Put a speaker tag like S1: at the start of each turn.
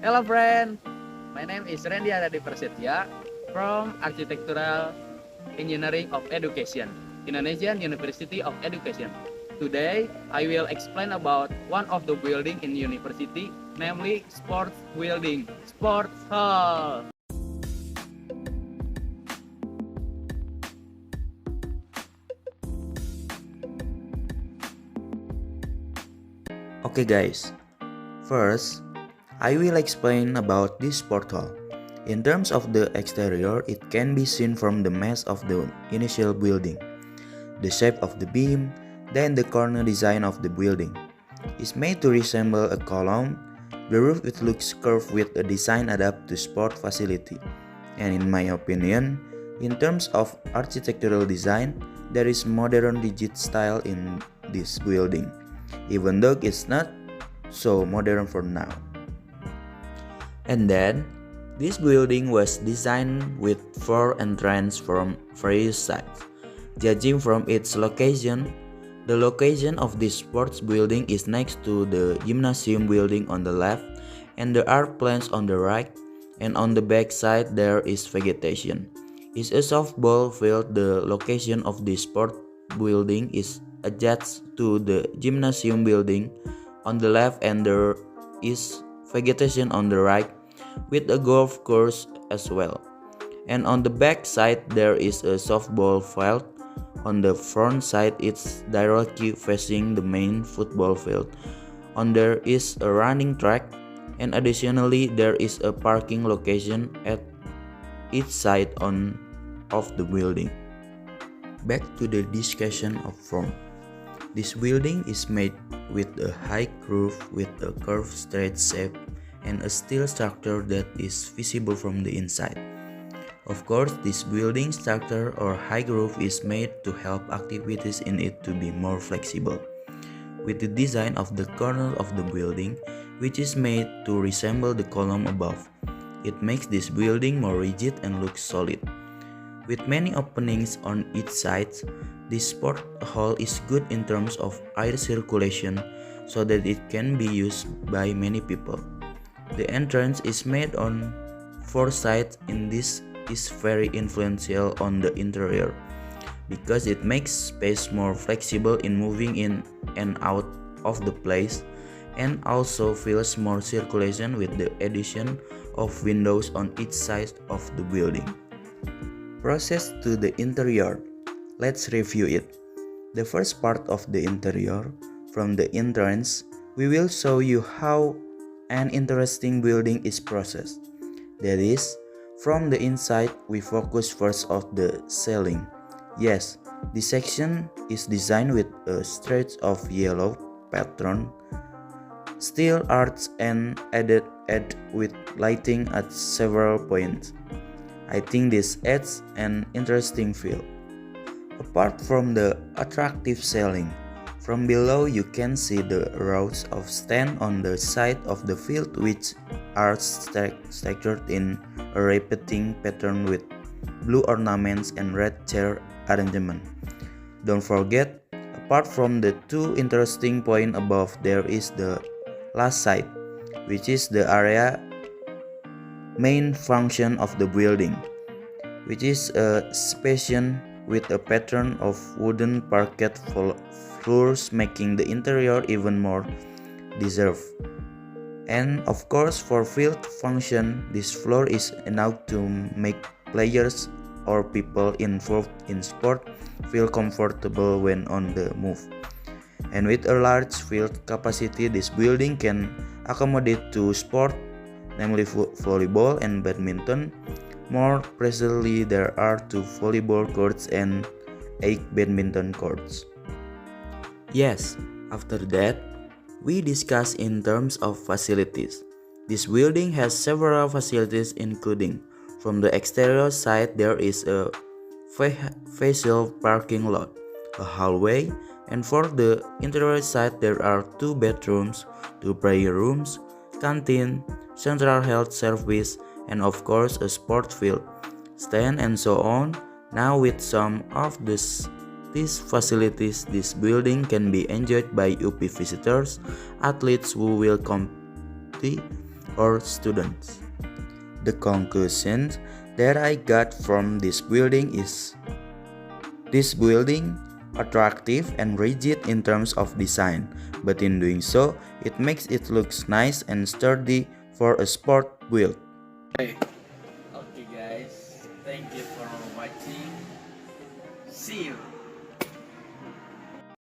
S1: Hello friend, my name is Randy Adadi Prasetya from Architectural Engineering of Education, Indonesian University of Education. Today, I will explain about one of the building in university, namely sports building, sports hall.
S2: Okay guys, first I will explain about this sport hall. In terms of the exterior, it can be seen from the mass of the initial building. The shape of the beam, then the corner design of the building is made to resemble a column. The roof it looks curved with a design adapted to sport facility. And in my opinion, in terms of architectural design, there is modern rigid style in this building, even though it's not so modern for now. And then, this building was designed with 4 entrances from various sides. Judging from its location, the location of this sports building is next to the gymnasium building on the left and the art plants on the right, and on the back side there is vegetation. Is a softball field. The location of this sport building is adjacent to the gymnasium building on the left, and there is vegetation on the right with a golf course as well. And on the back side there is a softball field. On the front side it's directly facing the main football field. On there is a running track, and additionally there is a parking location at each side of the building. Back to the discussion of front. This building is made with a high roof with a curved straight shape and a steel structure that is visible from the inside. Of course, this building structure or high roof is made to help activities in it to be more flexible. With the design of the corner of the building, which is made to resemble the column above, it makes this building more rigid and looks solid. With many openings on each side, this sport hall is good in terms of air circulation so that it can be used by many people. The entrance is made on 4 sides, and this is very influential on the interior because it makes space more flexible in moving in and out of the place, and also feels more circulation with the addition of windows on each side of the building. Process to the interior. Let's review it. The first part of the interior, from the entrance, we will show you how an interesting building is processed. That is, from the inside, we focus first on the ceiling. Yes, this section is designed with a stretch of yellow pattern, steel arch, and added with lighting at several points. I think this adds an interesting feel. Apart from the attractive ceiling, from below you can see the rows of stands on the side of the field which are structured in a repeating pattern with blue ornaments and red chair arrangement. Don't forget, apart from the 2 interesting points above, there is the last side, which is the area main function of the building, which is a space with a pattern of wooden parquet floors, making the interior even more deserved. And of course, for field function, this floor is enough to make players or people involved in sport feel comfortable when on the move. And with a large field capacity, this building can accommodate 2 sports, namely volleyball and badminton. More precisely, there are 2 volleyball courts and 8 badminton courts. Yes, after that, we discuss in terms of facilities. This building has several facilities, including from the exterior side there is a facial parking lot, a hallway, and for the interior side there are 2 bedrooms, 2 prayer rooms, canteen, central health service, and of course a sport field, stand, and so on. Now with some of these facilities, this building can be enjoyed by UP visitors, athletes who will compete, or students. The conclusion that I got from this building is this building attractive and rigid in terms of design, but in doing so, it makes it look nice and sturdy for a sport build.
S1: Okay guys, thank you for watching. See you.